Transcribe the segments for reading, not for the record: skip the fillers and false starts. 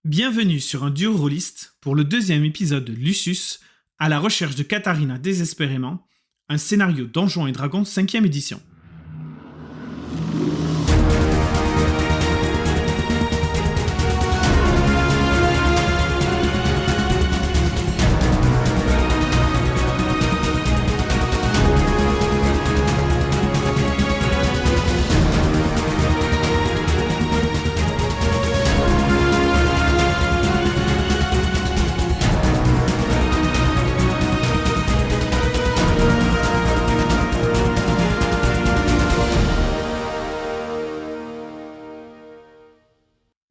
Bienvenue sur un duo rôliste pour le deuxième épisode de Lucius, à la recherche de Katharina désespérément, un scénario Donjons et Dragons 5e édition.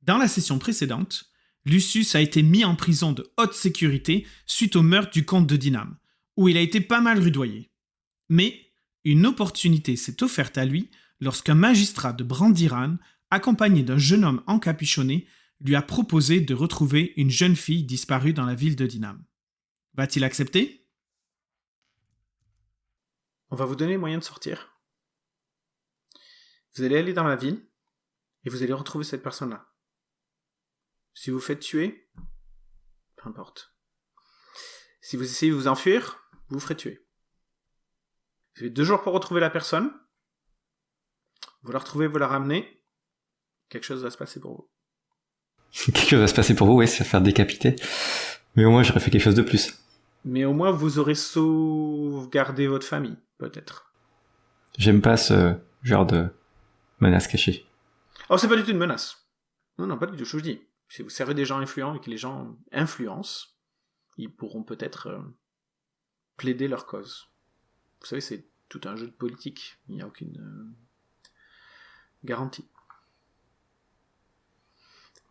Dans la session précédente, Lucius a été mis en prison de haute sécurité suite au meurtre du comte de Dinam, où il a été pas mal rudoyé. Mais une opportunité s'est offerte à lui lorsqu'un magistrat de Brandiran, accompagné d'un jeune homme encapuchonné, lui a proposé de retrouver une jeune fille disparue dans la ville de Dinam. Va-t-il accepter ? On va vous donner le moyen de sortir. Vous allez aller dans la ville et vous allez retrouver cette personne-là. Si vous faites tuer, peu importe. Si vous essayez de vous enfuir, vous vous ferez tuer. Vous avez 2 jours pour retrouver la personne. Vous la retrouvez, vous la ramenez. Quelque chose va se passer pour vous. Quelque chose va se passer pour vous, oui, c'est se faire décapiter. Mais au moins, j'aurais fait quelque chose de plus. Mais au moins, vous aurez sauvegardé votre famille, peut-être. J'aime pas ce genre de menace cachée. Oh, c'est pas du tout une menace. Non, pas du tout, je vous dis. Si vous servez des gens influents et que les gens influencent, ils pourront peut-être plaider leur cause. Vous savez, c'est tout un jeu de politique. Il n'y a aucune garantie.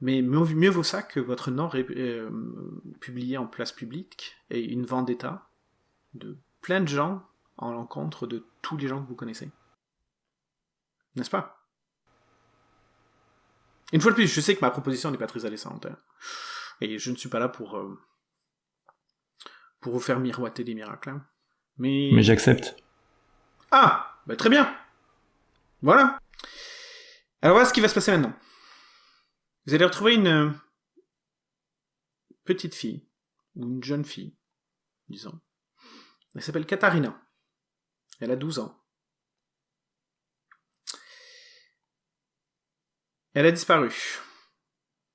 Mais mieux vaut ça que votre nom publié en place publique et une vendetta de plein de gens en l'encontre de tous les gens que vous connaissez. N'est-ce pas ? Une fois de plus, je sais que ma proposition n'est pas très alléchante. Hein. Et je ne suis pas là pour vous faire miroiter des miracles. Hein. Mais j'accepte. Ah, bah très bien. Voilà. Alors voilà ce qui va se passer maintenant. Vous allez retrouver une petite fille, ou une jeune fille, disons. Elle s'appelle Katharina. Elle a 12 ans. Elle a disparu,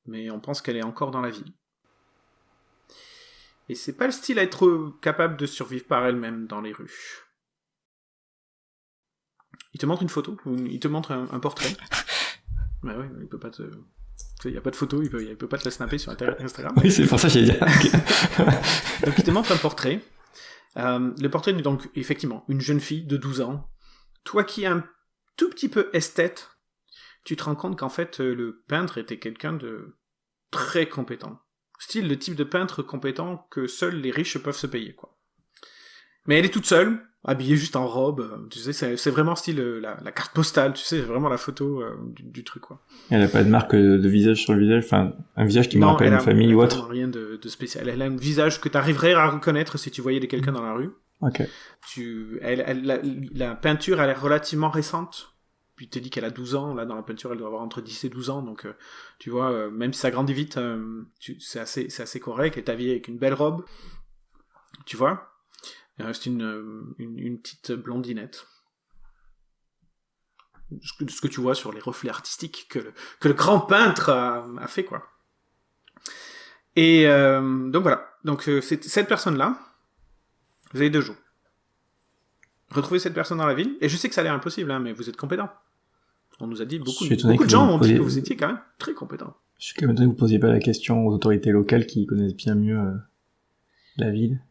mais on pense qu'elle est encore dans la ville. Et c'est pas le style à être capable de survivre par elle-même dans les rues. Il te montre une photo, il te montre un portrait. Bah oui, il peut pas te... Il n'y a pas de photo, il peut pas te la snapper sur Instagram. Oui, c'est pour ça que j'ai dit. Donc il te montre un portrait. Le portrait est donc effectivement une jeune fille de 12 ans. Toi qui es un tout petit peu esthète, tu te rends compte qu'en fait, le peintre était quelqu'un de très compétent. Style le type de peintre compétent que seuls les riches peuvent se payer, quoi. Mais elle est toute seule, habillée juste en robe, tu sais, c'est vraiment style la carte postale, tu sais, vraiment la photo du truc, quoi. Elle a pas de marque de visage sur le visage, enfin, un visage qui me rappelle une famille ou autre. Non, rien de spécial. Elle a un visage que tu arriverais à reconnaître si tu voyais quelqu'un dans la rue. Ok. La peinture, elle est relativement récente. Puis il te dit qu'elle a 12 ans, là dans la peinture elle doit avoir entre 10 et 12 ans, donc tu vois, même si ça grandit vite, c'est assez correct, elle est habillée avec une belle robe, tu vois, c'est une petite blondinette. Ce que tu vois sur les reflets artistiques que le grand peintre a fait, quoi. Et donc voilà, donc cette personne-là, vous avez 2 jours. Retrouvez cette personne dans la ville, et je sais que ça a l'air impossible, hein, mais vous êtes compétent. On nous a dit, beaucoup de gens ont dit que vous étiez quand même très compétent. Je suis quand même étonné que vous posiez pas la question aux autorités locales qui connaissent bien mieux la ville.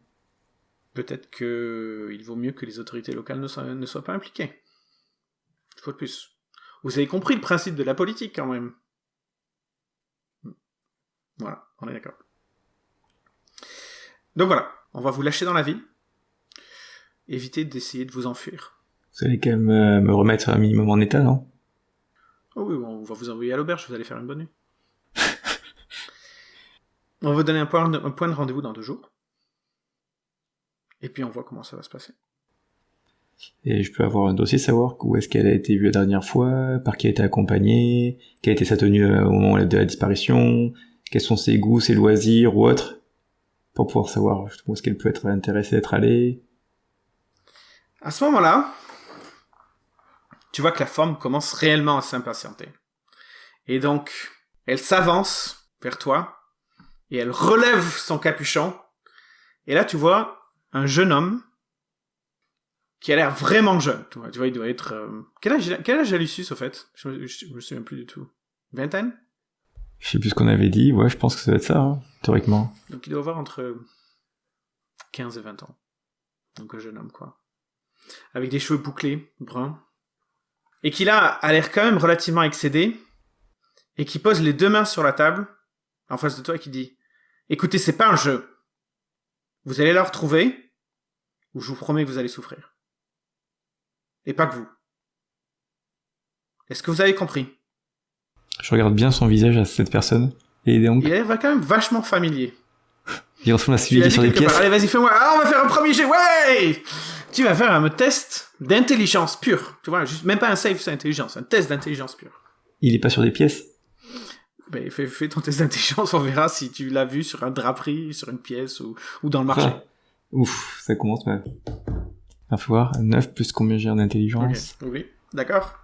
Peut-être qu'il vaut mieux que les autorités locales ne soient pas impliquées. Il faut de plus. Vous avez compris le principe de la politique, quand même. Voilà, on est d'accord. Donc voilà, on va vous lâcher dans la ville. Évitez d'essayer de vous enfuir. Vous allez quand même me remettre un minimum en état, non ? Oh oui, on va vous envoyer à l'auberge, vous allez faire une bonne nuit. On va vous donner un point de rendez-vous dans 2 jours. Et puis on voit comment ça va se passer. Et je peux avoir un dossier, savoir où est-ce qu'elle a été vue la dernière fois, par qui elle a été accompagnée, quelle a été sa tenue au moment de la disparition, quels sont ses goûts, ses loisirs ou autres, pour pouvoir savoir où est-ce qu'elle peut être intéressée d'être allée. À ce moment-là, tu vois que la femme commence réellement à s'impatienter. Et donc, elle s'avance vers toi, et elle relève son capuchon, et là tu vois un jeune homme qui a l'air vraiment jeune. Tu vois, il doit être... Quel âge a Lucius, au fait? Je me souviens plus du tout. Vingtaine? Je sais plus ce qu'on avait dit, ouais, je pense que ça doit être ça, hein, théoriquement. Donc il doit avoir entre 15 et 20 ans. Donc un jeune homme, quoi. Avec des cheveux bouclés, bruns. Et qui là a l'air quand même relativement excédé, et qui pose les 2 mains sur la table, en face de toi, et qui dit « Écoutez, c'est pas un jeu. Vous allez la retrouver, ou je vous promets que vous allez souffrir. Et pas que vous. Est-ce que vous avez compris ?» Je regarde bien son visage à cette personne, et donc... Il est quand même vachement familier. Il ressemble à celui qui est sur des pièces. Allez, vas-y, fais-moi. Ah, on va faire un premier jet. Ouais! Tu vas faire un test d'intelligence pure. Tu vois, juste, même pas un save sur intelligence, un test d'intelligence pure. Il est pas sur des pièces? Ben, fais ton test d'intelligence, on verra si tu l'as vu sur un draperie, sur une pièce ou dans le marché. Ah. Ouf, ça commence mal. Il faut voir, 9 plus combien j'ai en intelligence. Okay. Oui, d'accord.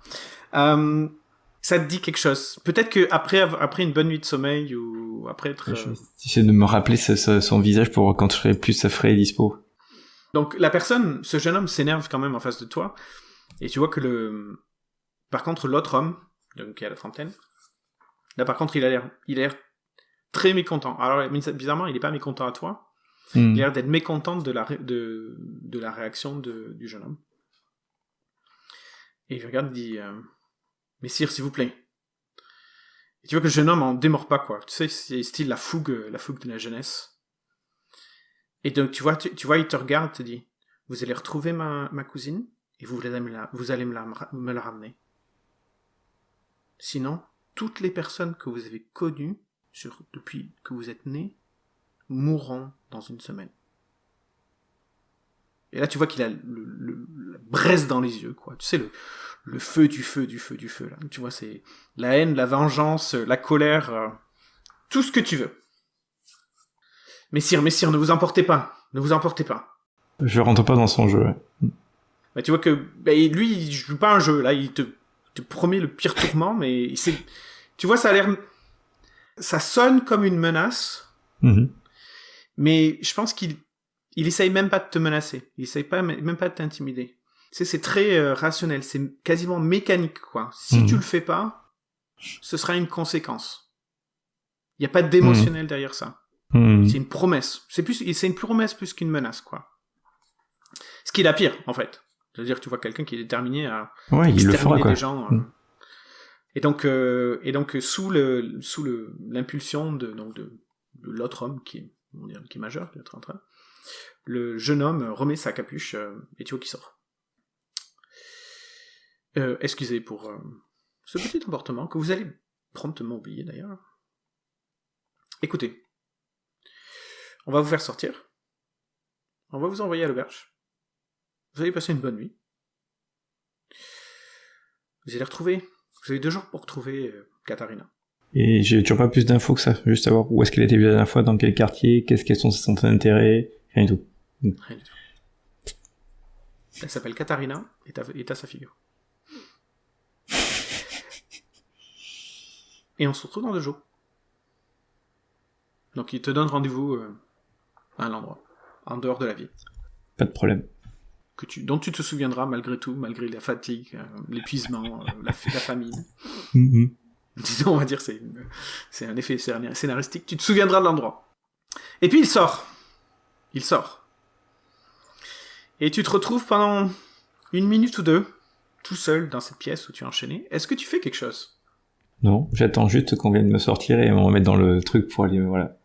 Ça te dit quelque chose. Peut-être que après une bonne nuit de sommeil ou après être... J'essaie de me rappeler son visage pour quand je serai plus frais et dispo. Donc ce jeune homme s'énerve quand même en face de toi, et tu vois que par contre l'autre homme, donc qui a la trentaine, là par contre il a l'air très mécontent. Alors bizarrement il est pas mécontent à toi, il a l'air d'être mécontent de la réaction du jeune homme. Et il regarde et dit Messire, s'il vous plaît. Et tu vois que le jeune homme en démord pas, quoi. Tu sais, c'est style la fougue de la jeunesse. Et donc, tu vois, il te regarde et te dit, vous allez retrouver ma cousine, et vous allez me la ramener. Sinon, toutes les personnes que vous avez connues, depuis que vous êtes nés, mourront dans une semaine. Et là, tu vois qu'il a la braise dans les yeux, quoi. Tu sais, le feu du feu, là. Tu vois, c'est la haine, la vengeance, la colère, tout ce que tu veux. Messire, ne vous emportez pas. Ne vous emportez pas. Je rentre pas dans son jeu, ouais. Bah, tu vois que, lui, il joue pas un jeu, là. Il te promet le pire tourment, mais tu vois, ça sonne comme une menace. Mais je pense qu'il essaye même pas de te menacer. Il essaye même pas de t'intimider. C'est très rationnel. C'est quasiment mécanique, quoi. Si tu le fais pas, ce sera une conséquence. Il y a pas d'émotionnel derrière ça. C'est une promesse. C'est une promesse plus qu'une menace, quoi. Ce qui est la pire, en fait. C'est-à-dire que tu vois quelqu'un qui est déterminé à exterminer des gens. Et donc, sous l'impulsion de l'autre homme qui est majeur, peut-être en train, le jeune homme remet sa capuche et tu vois qu'il sort. Excusez pour ce petit emportement que vous allez promptement oublier d'ailleurs. Écoutez, on va vous faire sortir. On va vous envoyer à l'auberge. Vous allez passer une bonne nuit. Vous allez retrouver. Vous avez 2 jours pour retrouver Katharina. Et j'ai toujours pas plus d'infos que ça. Juste savoir où est-ce qu'elle était vue la dernière fois, dans quel quartier, quels sont ses centres d'intérêt, rien du tout. Rien du tout. Elle s'appelle Katharina et t'as sa figure. Et on se retrouve dans 2 jours. Donc il te donne rendez-vous à un endroit, en dehors de la ville. Pas de problème. Dont tu te souviendras malgré tout, malgré la fatigue, l'épuisement, la famine. Disons, on va dire, c'est un effet scénaristique. Tu te souviendras de l'endroit. Et puis il sort. Et tu te retrouves pendant 1 minute ou 2, tout seul dans cette pièce où tu es enchaîné. Est-ce que tu fais quelque chose? Non, j'attends juste qu'on vienne me sortir et me remettre dans le truc pour aller, voilà.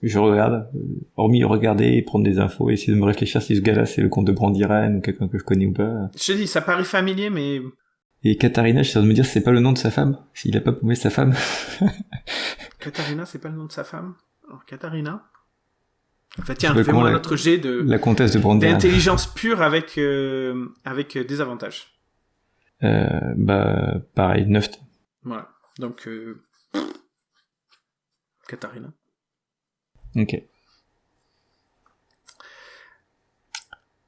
Je regarde, hormis regarder et prendre des infos, et essayer de me réfléchir si ce gars-là c'est le comte de Brandiran ou quelqu'un que je connais ou pas. Je te dis, ça paraît familier, mais... Et Katharina, j'essaie de me dire c'est pas le nom de sa femme, s'il a pas paumé sa femme. Katharina, c'est pas le nom de sa femme? Alors, Katharina... Enfin, tiens, fais-moi notre jet la comtesse de Brandiran. D'intelligence pure avec des avantages. Pareil, 9. Voilà. Donc, Katharina. Ok.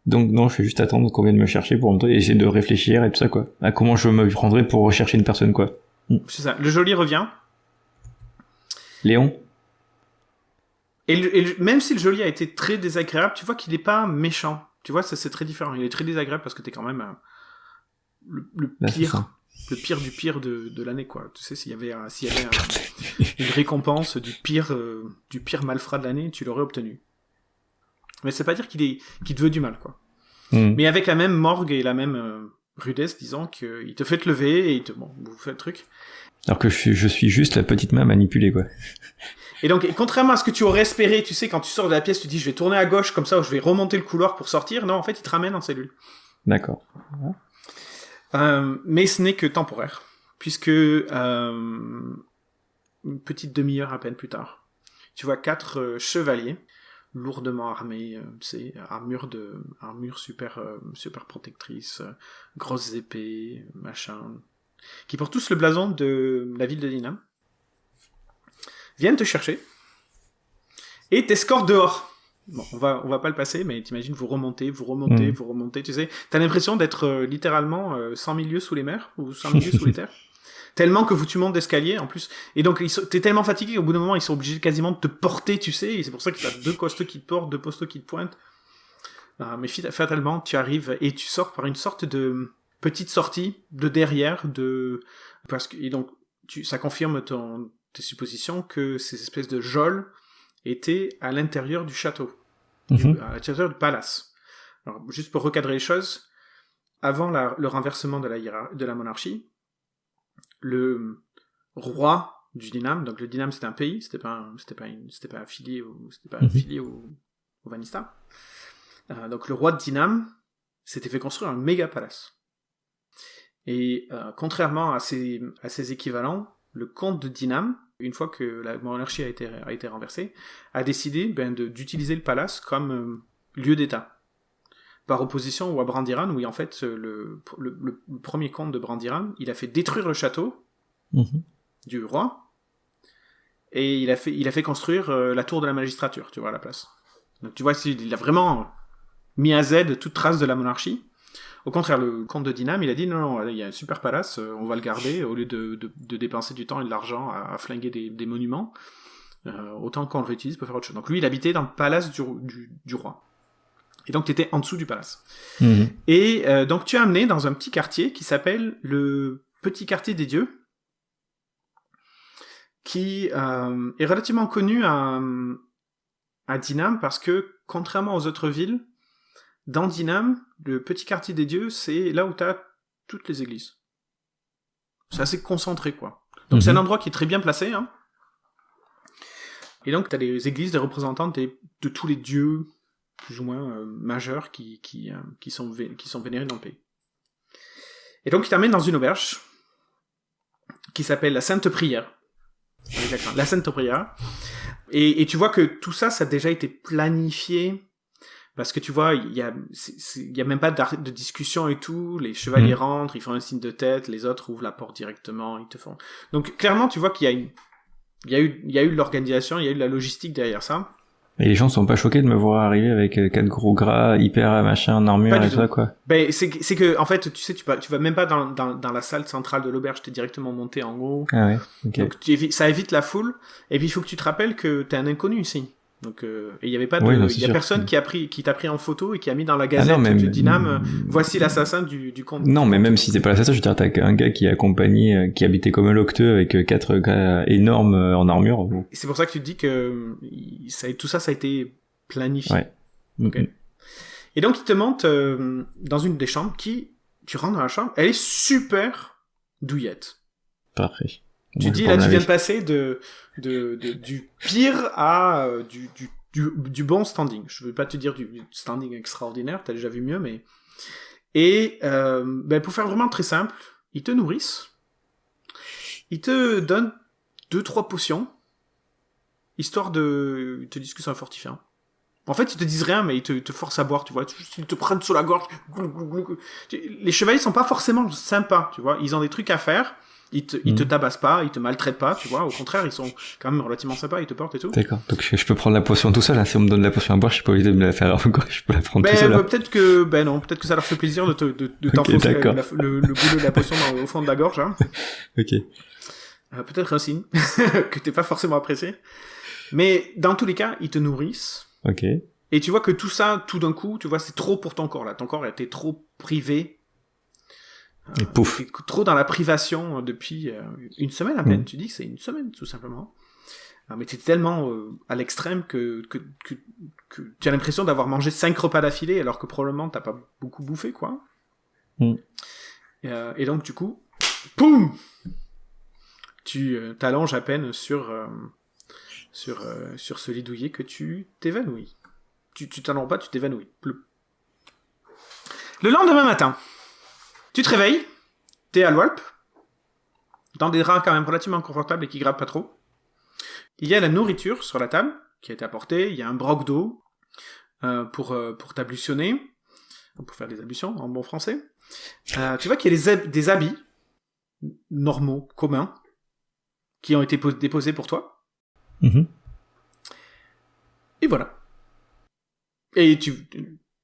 Donc non, je vais juste attendre qu'on vienne me chercher pour et essayer de réfléchir et tout ça, quoi. À comment je me prendrais pour rechercher une personne, quoi. C'est ça. Le geôlier revient. Léon? Même si le geôlier a été très désagréable, tu vois qu'il n'est pas méchant. Tu vois, ça c'est très différent. Il est très désagréable parce que t'es quand même le pire. Le pire du pire de l'année, quoi. Tu sais, s'il y avait une récompense du pire malfrat de l'année, tu l'aurais obtenu. Mais c'est pas dire qu'il te veut du mal, quoi. Mais avec la même morgue et la même rudesse, disons qu'il te fait te lever et vous faites le truc. Alors que je suis juste la petite main manipulée, quoi. Et donc, contrairement à ce que tu aurais espéré, tu sais, quand tu sors de la pièce, tu dis, je vais tourner à gauche, comme ça, ou je vais remonter le couloir pour sortir. Non, en fait, il te ramène en cellule. D'accord. Mais ce n'est que temporaire, puisque une petite demi-heure à peine plus tard, tu vois 4 chevaliers lourdement armés, tu sais, armure super protectrice, grosses épées, machin, qui portent tous le blason de la ville de Dinam, viennent te chercher et t'escortent dehors. Bon, on va pas le passer, mais t'imagines, vous remontez, tu sais, t'as l'impression d'être littéralement 100 000 lieues sous les mers, ou 100 000 lieues sous les terres, tellement que tu montes d'escalier, en plus, et donc t'es tellement fatigué qu'au bout d'un moment, ils sont obligés quasiment de te porter, tu sais, et c'est pour ça que t'as 2 costauds qui te portent, 2 postaux qui te pointent, mais fatalement, tu arrives, et tu sors par une sorte de petite sortie de derrière, et donc, ça confirme tes suppositions que ces espèces de geôles étaient à l'intérieur du château. À l'intérieur du palace. Alors, juste pour recadrer les choses, avant le renversement de la monarchie, le roi du Dinam, donc le Dinam c'était un pays, c'était pas affilié au Vanista. Donc le roi de Dinam s'était fait construire un méga palace. Et contrairement à ses équivalents, le comte de Dinam, une fois que la monarchie a été renversée, a décidé d'utiliser le palace comme lieu d'État. Par opposition à Brandiran, où en fait le premier comte de Brandiran, il a fait détruire le château du roi, et il a fait construire la tour de la magistrature, tu vois, à la place. Donc tu vois, il a vraiment mis à Z toute trace de la monarchie. Au contraire, le comte de Dinam, il a dit non, il y a un super palace, on va le garder, au lieu de dépenser du temps et de l'argent à flinguer des monuments, autant qu'on le réutilise pour faire autre chose. Donc lui, il habitait dans le palace du roi. Et donc tu étais en dessous du palace. Et donc tu es amené dans un petit quartier qui s'appelle le Petit Quartier des Dieux, qui est relativement connu à Dinam parce que, contrairement aux autres villes, dans Dinam, le Petit Quartier des Dieux, c'est là où tu as toutes les églises. C'est assez concentré, quoi. Donc c'est un endroit qui est très bien placé, hein. Et donc tu as des églises, des représentants de tous les dieux, plus ou moins majeurs, qui sont vénérés dans le pays. Et donc il t'amène dans une auberge qui s'appelle la Sainte Prière. Exactement, la Sainte Prière. Et tu vois que tout ça a déjà été planifié. Parce que tu vois, il y a même pas de discussion et tout. Les chevaliers rentrent, ils font un signe de tête, les autres ouvrent la porte directement, ils te font. Donc clairement, tu vois qu'il y a eu de l'organisation, il y a eu de la logistique derrière ça. Et les gens sont pas choqués de me voir arriver avec 4 gros gras, hyper machin, en armure et tout ça, quoi. Ben c'est que en fait, tu sais, tu vas même pas dans la salle centrale de l'auberge, t'es directement monté en haut. Ah ouais. Okay. Donc ça évite la foule. Et puis il faut que tu te rappelles que t'es un inconnu ici. Donc et il y avait pas il y a personne qui t'a pris en photo et qui a mis dans la gazette de Dinam, voici l'assassin du comte. Non, mais même si c'est pas l'assassin, je veux dire, t'as un gars qui est accompagné, qui habitait comme un locteux avec 4 gars énormes en armure. Et c'est pour ça que tu te dis que tout ça a été planifié. Ouais. Okay. Et donc il te monte dans une des chambres tu rentres dans la chambre, elle est super douillette. Parfait. Tu dis, là, tu viens de passer du pire à du bon standing. Je veux pas te dire du standing extraordinaire, t'as déjà vu mieux, mais... Et pour faire vraiment très simple, ils te nourrissent, ils te donnent 2-3 potions, histoire ils te disent que c'est un fortifiant. En fait, ils te disent rien, mais ils te forcent à boire, tu vois. Ils te prennent sous la gorge. Les chevaliers sont pas forcément sympas, tu vois. Ils ont des trucs à faire. Ils te tabassent pas, ils te maltraitent pas, tu vois. Au contraire, ils sont quand même relativement sympas, ils te portent et tout. D'accord. Donc je peux prendre la potion tout seul. Hein. Si on me donne la potion à boire, je suis pas obligé de me la faire encore. Je peux la prendre tout seul. Peut-être que ça leur fait plaisir de t'enfoncer le goulot de la potion au fond de la gorge. Hein. Ok. Peut-être un signe que t'es pas forcément apprécié. Mais dans tous les cas, ils te nourrissent. Ok. Et tu vois que tout ça, tout d'un coup, tu vois, c'est trop pour ton corps là. Ton corps a été trop privé. Et pouf. T'es trop dans la privation depuis une semaine à peine. Tu dis que c'est une semaine, tout simplement. Mais t'es tellement à l'extrême que tu as l'impression d'avoir mangé 5 repas d'affilée alors que probablement t'as pas beaucoup bouffé, quoi. Et donc, du coup, poum, tu t'allonges à peine sur ce lit douillet que tu t'évanouis. Tu t'allonges pas, tu t'évanouis. Pleu. Le lendemain matin, tu te réveilles, t'es à l'Oualp, dans des draps quand même relativement confortables et qui grattent pas trop. Il y a la nourriture sur la table qui a été apportée, il y a un broc d'eau pour t'ablutionner, pour faire des ablutions en bon français. Tu vois qu'il y a des habits normaux, communs, qui ont été déposés pour toi. Et voilà. Et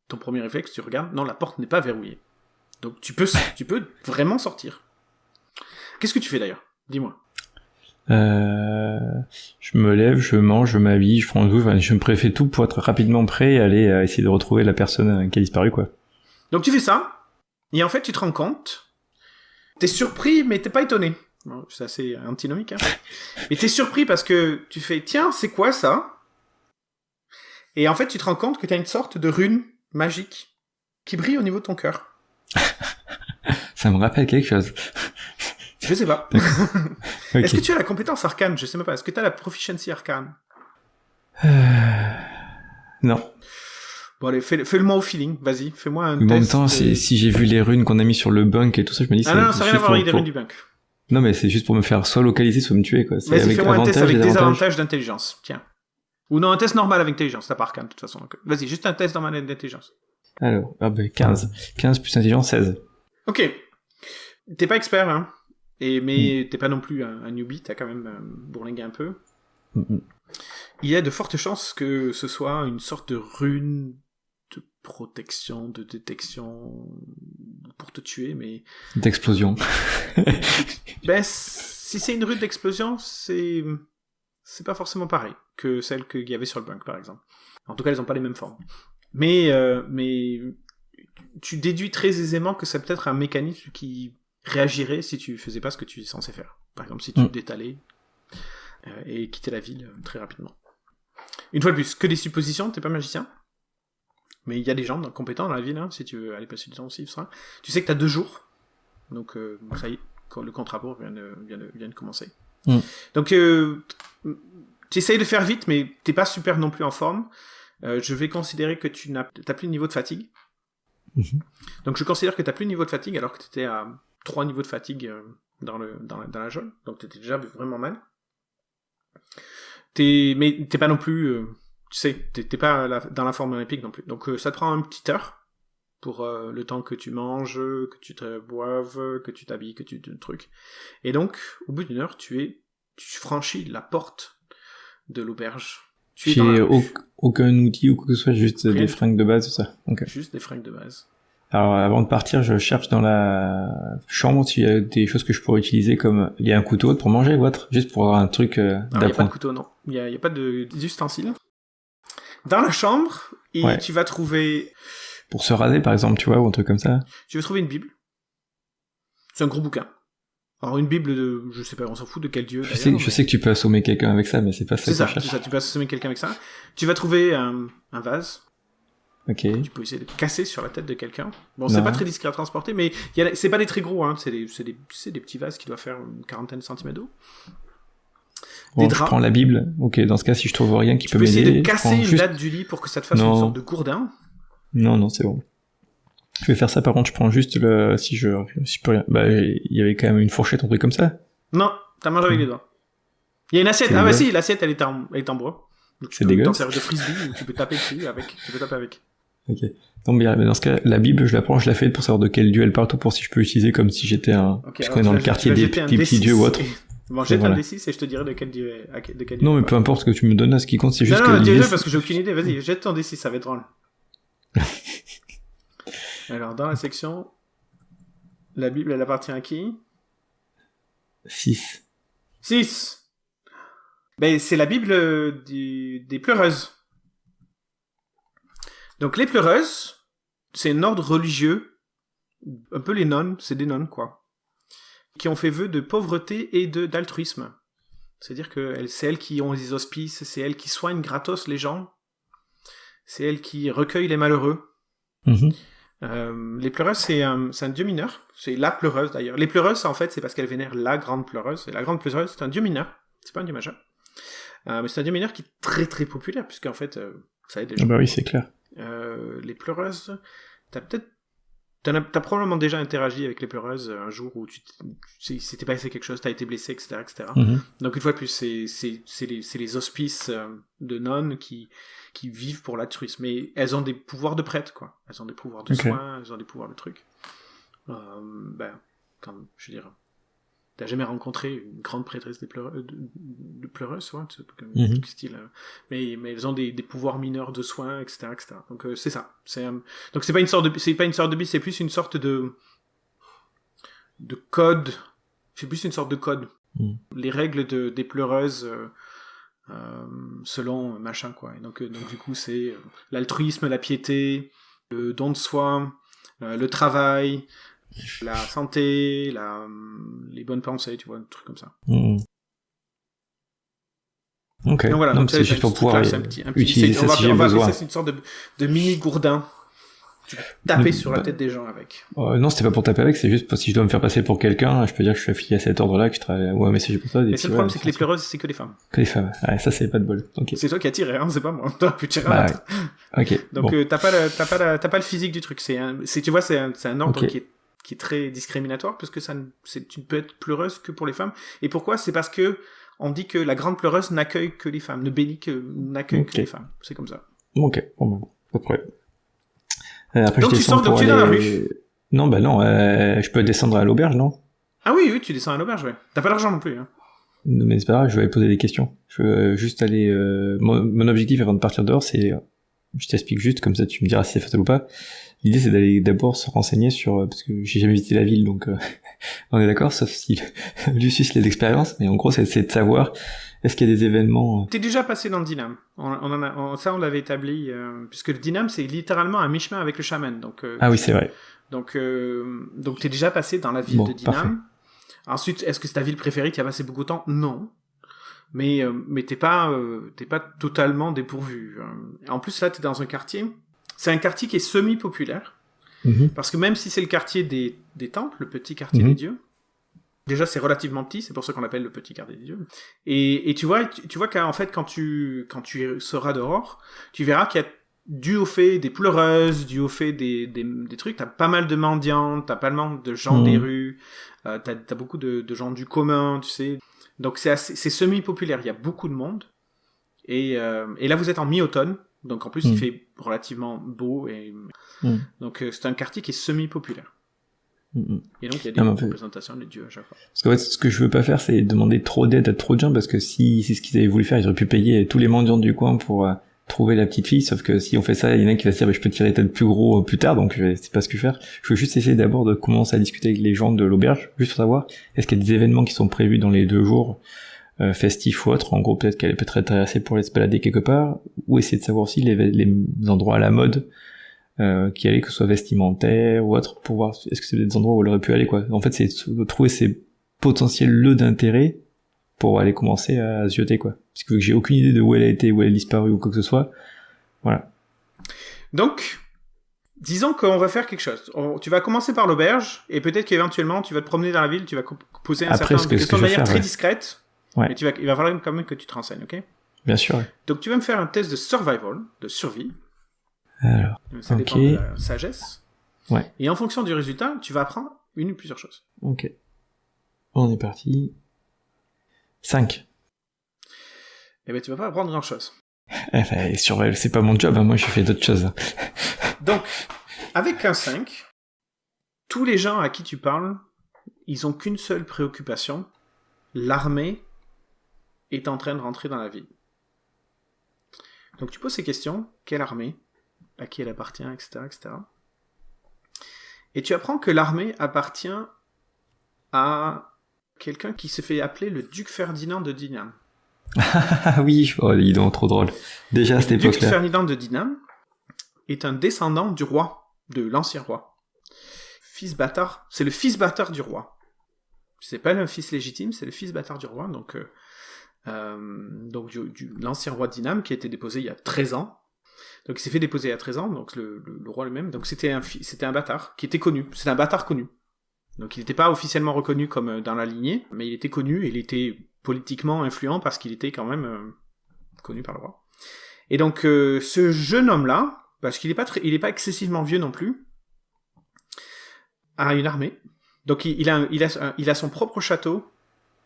ton premier réflexe, tu regardes, non, la porte n'est pas verrouillée. Donc tu peux vraiment sortir. Qu'est-ce que tu fais d'ailleurs ? Dis-moi. Je me lève, je mange, je m'habille, je prends un douche, je me préfais tout pour être rapidement prêt et aller essayer de retrouver la personne qui a disparu, quoi. Donc tu fais ça, et en fait tu te rends compte, t'es surpris mais t'es pas étonné. Bon, c'est assez antinomique, hein. Mais t'es surpris parce que tu fais, tiens, c'est quoi ça ? Et en fait tu te rends compte que t'as une sorte de rune magique qui brille au niveau de ton cœur. Ça me rappelle quelque chose. Je sais pas. Okay. Est-ce que tu as la compétence arcane ? Je sais même pas. Est-ce que tu as la proficiency arcane ? Non. Bon allez, fais-le-moi au feeling. Vas-y, fais-moi un test. En même temps, de... si j'ai vu les runes qu'on a mis sur le bunk et tout ça, je me dis... non, ça n'a rien à voir avec les runes du bunk. Non, mais c'est juste pour me faire soit localiser, soit me tuer, quoi. Vas-y, fais-moi un test avec des avantages d'intelligence. Tiens. Ou non, un test normal avec intelligence. T'as pas arcane, de toute façon. Donc, vas-y, juste un test normal d'intelligence. Alors, 15. 15 plus intelligence, 16. Ok. T'es pas expert, hein. Mais t'es pas non plus un newbie, t'as quand même bourlingué un peu. Il y a de fortes chances que ce soit une sorte de rune de protection, de détection pour te tuer, mais... D'explosion. Si c'est une rune d'explosion, c'est pas forcément pareil que celle qu'il y avait sur le bunk, par exemple. En tout cas, elles ont pas les mêmes formes. Mais tu déduis très aisément que c'est peut-être un mécanisme qui réagirait si tu faisais pas ce que tu es censé faire. Par exemple, si tu détalais et quittais la ville très rapidement. Une fois de plus, que des suppositions, t'es pas magicien, mais il y a des gens compétents dans la ville, hein, si tu veux aller passer du temps aussi, ça. Tu sais que t'as 2 jours, donc ça y est, le contre-rapport vient de commencer. Donc tu essayes de faire vite, mais t'es pas super non plus en forme. Je vais considérer que t'as plus de niveau de fatigue. Donc je considère que t'as plus de niveau de fatigue alors que t'étais à 3 niveaux de fatigue dans la jaune, donc t'étais déjà vraiment mal. Mais t'es pas non plus, tu sais, t'es pas dans la forme olympique non plus. Donc ça te prend une petite heure pour le temps que tu manges, que tu te boives, que tu t'habilles, que tu trucs. Et donc, au bout d'une heure, tu franchis la porte de l'auberge. J'ai aucun outil ou quoi que ce soit, juste des fringues de base, c'est ça. Okay. Juste des fringues de base. Alors, avant de partir, je cherche dans la chambre s'il y a des choses que je pourrais utiliser, comme il y a un couteau pour manger ou autre, juste pour avoir un truc d'apprendre. Il n'y a pas de couteau, non. Il n'y a pas d'ustensiles. Dans la chambre, tu vas trouver... Pour se raser, par exemple, tu vois, ou un truc comme ça. Tu vas trouver une Bible. C'est un gros bouquin. Alors, une Bible de... Je sais pas, on s'en fout de quel dieu, je sais que tu peux assommer quelqu'un avec ça, mais c'est pas ça que je cherche. C'est ça, tu peux assommer quelqu'un avec ça. Tu vas trouver un vase. Ok. Tu peux essayer de casser sur la tête de quelqu'un. Bon, c'est pas très discret à transporter, mais c'est pas des très gros, hein. C'est des petits vases qui doivent faire une quarantaine de centimètres d'eau. Bon, je prends la Bible. Ok, dans ce cas, si je trouve rien qui peut m'aider... Tu peux essayer de casser une latte du lit pour que ça te fasse une sorte de gourdin. Non, c'est bon. Je vais faire ça, par contre, je prends juste si je peux rien... Bah, il y avait quand même une fourchette, un truc comme ça. Non, t'as mangé avec les doigts. Il y a une assiette. Ah si, l'assiette, elle est en bois. Donc, c'est dégueulasse. Tu peux t'en servir de frisbee ou tu peux taper dessus avec. Tu peux taper avec. Ok. Non, mais dans ce cas, la Bible, je la prends, je la fais pour savoir de quel dieu elle parle, pour si je peux l'utiliser comme si j'étais parce qu'on est dans le quartier des petits dieux ou autre. Bon, jette un D6 et je te dirai de quel dieu. Non, mais peu importe ce que tu me donnes là, ce qui compte, c'est juste non, que dis-le parce que j'ai aucune idée. Vas-y, jette ton D6, ça va être drôle. Alors, dans la section, la Bible, elle appartient à qui? 6. 6. Ben, c'est la Bible des pleureuses. Donc, les pleureuses, c'est un ordre religieux, un peu les nonnes, c'est des nonnes, quoi, qui ont fait vœu de pauvreté et d'altruisme. C'est-à-dire que c'est elles qui ont les hospices, c'est elles qui soignent gratos les gens, c'est elles qui recueillent les malheureux. Les pleureuses, c'est un dieu mineur, c'est la pleureuse d'ailleurs. Les pleureuses, en fait, c'est parce qu'elles vénèrent la grande pleureuse, et la grande pleureuse, c'est un dieu mineur, c'est pas un dieu majeur. Mais c'est un dieu mineur qui est très très populaire, puisqu'en fait, ça aide les gens. Ah bah oui, c'est clair. Les pleureuses, t'as probablement déjà interagi avec les pleureuses un jour où s'était passé quelque chose, t'as été blessé, etc., etc. Donc une fois de plus, c'est les hospices de nonnes qui vivent pour l'altruisme, mais elles ont des pouvoirs de prêtre, quoi. Elles ont des pouvoirs de soins, elles ont des pouvoirs de trucs. Je veux dire, t'as jamais rencontré une grande prêtresse de pleureuse, ouais, comme style, mais elles ont des pouvoirs mineurs de soins, etc., etc. Donc c'est ça. Donc c'est pas une sorte de Bible, c'est plus une sorte de code. C'est plus une sorte de code. Les règles des pleureuses selon machin, quoi. Et donc du coup c'est l'altruisme, la piété, le don de soi, le travail, la santé, les bonnes pensées, tu vois, un truc comme ça. Ok. Donc voilà, donc c'est juste pour pouvoir utiliser ça si j'ai besoin. C'est une sorte de mini gourdin. Tu peux taper sur la tête des gens avec. Non, c'était pas pour taper avec, c'est juste si je dois me faire passer pour quelqu'un, je peux dire que je suis affilié à cet ordre-là, que je travaille ou un messager pour ça. Mais le problème, c'est que les pleureuses, c'est que les femmes. Que les femmes. Ouais, ça, c'est pas de bol. Okay. C'est toi qui as tiré, hein, c'est pas moi. T'aurais pu tirer un autre. Ok. Donc, t'as pas le physique du truc. Tu vois, c'est un ordre qui est très discriminatoire, parce que tu ne peux être pleureuse que pour les femmes. Et pourquoi? C'est parce que on dit que la grande pleureuse n'accueille que les femmes, n'accueille que les femmes. C'est comme ça. Ok, bon, pas de problème. Après, donc tu sors dans la rue. Non, bah non, je peux descendre à l'auberge, non? Ah oui, tu descends à l'auberge, ouais. T'as pas d'argent non plus, hein. Non, mais c'est pas grave, je vais poser des questions. Je veux juste aller... Mon objectif avant de partir dehors, c'est... Je t'explique juste, comme ça tu me diras si c'est fatal ou pas. L'idée, c'est d'aller d'abord se renseigner sur... Parce que j'ai jamais visité la ville, donc on est d'accord, sauf si Lucius il a l'expérience, mais en gros, c'est de savoir... Est-ce qu'il y a des événements... T'es déjà passé dans le Dyname. Ça, on l'avait établi, puisque le Dyname, c'est littéralement un mi-chemin avec le chaman. Donc, ah oui, c'est vrai. Donc t'es déjà passé dans la ville de Dyname. Parfait. Ensuite, est-ce que c'est ta ville préférée? Tu as passé beaucoup de temps? Non. Mais t'es pas totalement dépourvu. En plus, là, t'es dans un quartier... C'est un quartier qui est semi-populaire. Parce que même si c'est le quartier des temples, le petit quartier des dieux, déjà, c'est relativement petit, c'est pour ça qu'on l'appelle le petit quartier des dieux. Et tu vois qu'en fait, quand tu seras dehors, tu verras qu'il y a, dû au fait des pleureuses, dû au fait des trucs, t'as pas mal de mendiants, t'as pas mal de gens des rues, t'as beaucoup de gens du commun, tu sais. Donc c'est semi-populaire, il y a beaucoup de monde. Et là, vous êtes en mi-automne, donc en plus, il fait relativement beau. Donc c'est un quartier qui est semi-populaire. Et donc il y a des représentations des dieux à chaque fois. Parce qu'en fait, ce que je veux pas faire, c'est demander trop d'aide à trop de gens, parce que si c'est ce qu'ils avaient voulu faire, ils auraient pu payer tous les mendiants du coin pour trouver la petite fille, sauf que si on fait ça, il y en a un qui va se dire je peux tirer peut-être plus gros plus tard, donc c'est pas ce que je veux faire. Je veux juste essayer d'abord de commencer à discuter avec les gens de l'auberge, juste pour savoir est-ce qu'il y a des événements qui sont prévus dans les 2 jours, festifs ou autres. En gros, peut-être qu'elle peut être intéressée pour aller se balader quelque part, ou essayer de savoir aussi les endroits à la mode qui allaient, que ce soit vestimentaire ou autre, pour voir est-ce que c'est des endroits où elle aurait pu aller, quoi. En fait, c'est de trouver ces potentiels lieux d'intérêt pour aller commencer à se jeter, quoi. Parce que j'ai aucune idée de où elle a été, où elle a disparu ou quoi que ce soit. Voilà. Donc, disons qu'on va faire quelque chose. Tu vas commencer par l'auberge, et peut-être qu'éventuellement, tu vas te promener dans la ville, tu vas poser un certain nombre de questions de manière très discrète, mais il va falloir quand même que tu te renseignes, ok? Bien sûr. Donc, tu vas me faire un test de survival, de survie. Alors, ça dépend de la sagesse. Ouais. Et en fonction du résultat, tu vas apprendre une ou plusieurs choses. Ok. On est parti. 5. Eh ben, tu vas pas apprendre grand-chose. C'est pas mon job, hein. Moi je fais d'autres choses. Donc, avec un 5, tous les gens à qui tu parles, ils ont qu'une seule préoccupation. L'armée est en train de rentrer dans la ville. Donc tu poses ces questions. Quelle armée ? À qui elle appartient, etc., etc. Et tu apprends que l'armée appartient à quelqu'un qui se fait appeler le duc Ferdinand de Dinam. Ah oui, oh, il est trop drôle. Déjà à cette époque-là. Le duc Ferdinand de Dinam est un descendant du roi, de l'ancien roi. Fils bâtard, c'est le fils bâtard du roi. C'est pas le fils légitime, c'est le fils bâtard du roi, donc l'ancien roi Dinam qui a été déposé il y a 13 ans. Donc il s'est fait déposer il y a 13 ans, donc le roi lui-même. Donc c'était un bâtard qui était connu. C'était un bâtard connu. Donc il n'était pas officiellement reconnu comme dans la lignée, mais il était connu et il était politiquement influent parce qu'il était quand même connu par le roi. Et donc ce jeune homme-là, parce qu'il est pas excessivement vieux non plus, a une armée. Donc il a son propre château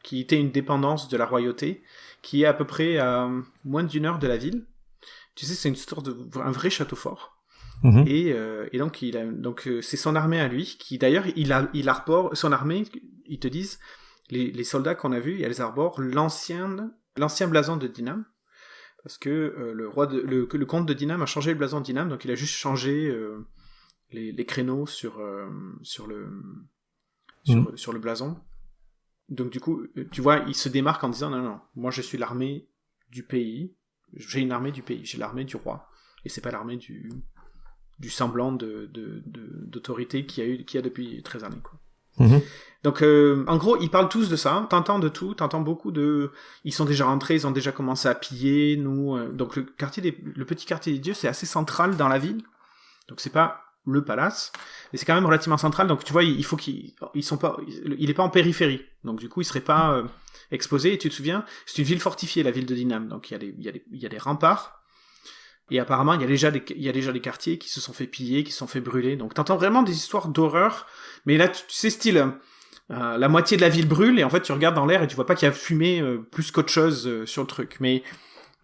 qui était une dépendance de la royauté, qui est à peu près à moins d'une heure de la ville. Tu sais, c'est une sorte un vrai château fort. Mmh. Et donc c'est son armée à lui qui d'ailleurs il arbore son armée. Ils te disent les soldats qu'on a vus, elles arborent l'ancien blason de Dinam, parce que le comte de Dinam a changé le blason de Dinam, donc il a juste changé les créneaux sur le blason. Donc du coup, tu vois, il se démarque en disant non, moi je suis l'armée du pays, j'ai une armée du pays, j'ai l'armée du roi, et c'est pas l'armée du semblant d'autorité qu'il y a depuis 13 années, quoi. Mmh. Donc en gros, ils parlent tous de ça, t'entends de tout, t'entends beaucoup de... Ils sont déjà rentrés, ils ont déjà commencé à piller, donc le petit quartier des dieux, c'est assez central dans la ville, donc c'est pas le palace, mais c'est quand même relativement central, donc tu vois, il faut il est pas en périphérie, donc du coup il serait pas exposé, et tu te souviens, c'est une ville fortifiée, la ville de Dinam, donc il y a des remparts, et apparemment il y a déjà des quartiers qui se sont fait piller, qui se sont fait brûler, donc t'entends vraiment des histoires d'horreur, mais là tu sais style, la moitié de la ville brûle, et en fait tu regardes dans l'air et tu vois pas qu'il y a fumé plus qu'autre chose sur le truc, mais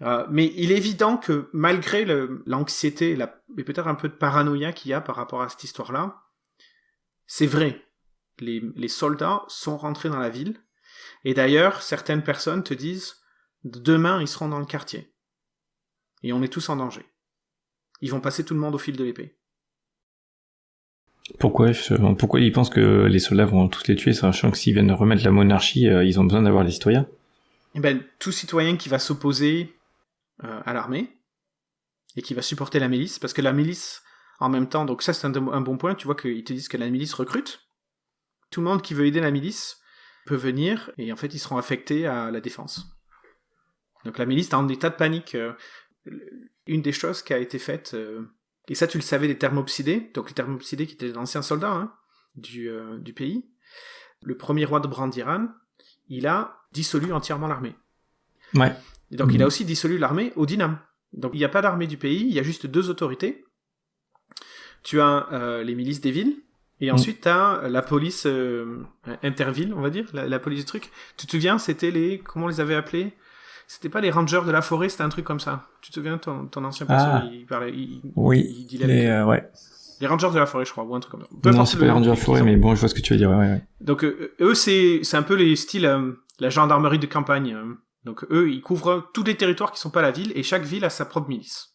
il est évident que malgré l'anxiété et peut-être un peu de paranoïa qu'il y a par rapport à cette histoire-là, c'est vrai. Les soldats sont rentrés dans la ville. Et d'ailleurs, certaines personnes te disent demain, ils seront dans le quartier. Et on est tous en danger. Ils vont passer tout le monde au fil de l'épée. Pourquoi ils pensent que les soldats vont tous les tuer, sachant que s'ils viennent remettre la monarchie, ils ont besoin d'avoir les citoyens ? Eh ben, tout citoyen qui va s'opposer à l'armée et qui va supporter la milice, parce que la milice en même temps, donc ça c'est un bon point, tu vois qu'ils te disent que la milice recrute, tout le monde qui veut aider la milice peut venir et en fait ils seront affectés à la défense. Donc la milice est en état de panique. Une des choses qui a été faite, et ça tu le savais, les thermopsidés, donc les thermopsidés qui étaient d'anciens soldats du pays, le premier roi de Brandiran, il a dissolu entièrement l'armée. Ouais. Et donc il a aussi dissolu l'armée au Dinam. Donc il n'y a pas d'armée du pays, il y a juste 2 autorités. Tu as les milices des villes, et ensuite tu as la police interville, on va dire, la police du truc. Tu te souviens, c'était comment on les avait appelés ? C'était pas les rangers de la forêt, c'était un truc comme ça. Tu te souviens, ton ancien perso, il parlait... Oui, il dilait ouais. Les rangers de la forêt, je crois, ou un truc comme ça. Non, c'est pas les rangers de la forêt, mais bon, je vois ce que tu veux dire, ouais. Donc eux, c'est un peu les styles, la gendarmerie de campagne. Donc eux, ils couvrent tous les territoires qui sont pas la ville, et chaque ville a sa propre milice.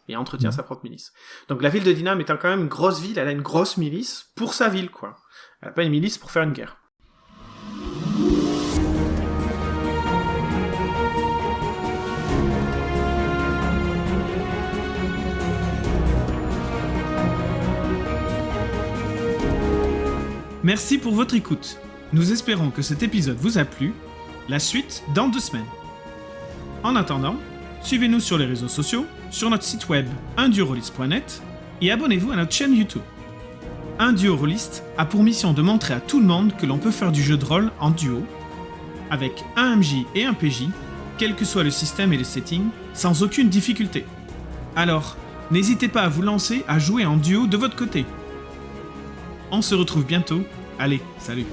Et entretient sa propre milice. Donc la ville de Dinam étant quand même une grosse ville, elle a une grosse milice pour sa ville, quoi. Elle a pas une milice pour faire une guerre. Merci pour votre écoute. Nous espérons que cet épisode vous a plu. La suite dans 2 semaines. En attendant, suivez-nous sur les réseaux sociaux, sur notre site web unduorolist.net et abonnez-vous à notre chaîne YouTube. Un duo rôliste a pour mission de montrer à tout le monde que l'on peut faire du jeu de rôle en duo, avec un MJ et un PJ, quel que soit le système et les settings, sans aucune difficulté. Alors, n'hésitez pas à vous lancer à jouer en duo de votre côté. On se retrouve bientôt. Allez, salut!